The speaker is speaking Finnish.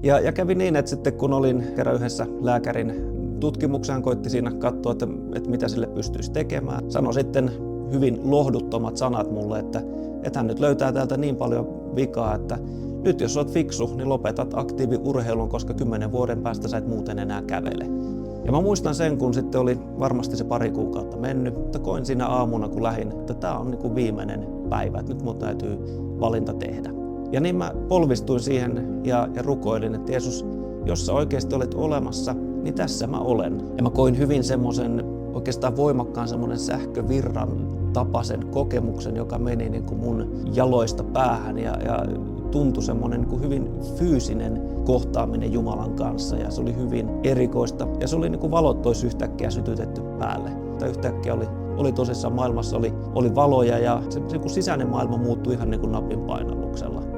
Ja kävi niin, että sitten kun olin kerran yhdessä lääkärin tutkimukseen, koitti siinä katsoa, että mitä sille pystyisi tekemään. Sanoi sitten hyvin lohduttomat sanat mulle, että hän nyt löytää täältä niin paljon vikaa, että nyt jos olet fiksu, niin lopetat aktiiviurheilun, koska 10 vuoden päästä sä et muuten enää kävele. Ja mä muistan sen, kun sitten oli varmasti se pari kuukautta mennyt, että koin siinä aamuna, kun lähdin, että tää on niin kuin viimeinen päivä, että nyt mun täytyy valinta tehdä. Ja niin mä polvistuin siihen ja rukoilin, että Jeesus, jos sä oikeasti olet olemassa, niin tässä mä olen. Ja mä koin hyvin semmoisen oikeastaan voimakkaan semmoinen sähkövirran tapaisen kokemuksen, joka meni niin kuin mun jaloista päähän ja tuntui semmoinen niin kuin hyvin fyysinen kohtaaminen Jumalan kanssa ja se oli hyvin erikoista ja se oli niin kuin valot olisi yhtäkkiä sytytetty päälle. Tai yhtäkkiä oli tosissaan maailmassa oli valoja ja se sisäinen maailma muuttui ihan niin kuin napin painalluksella.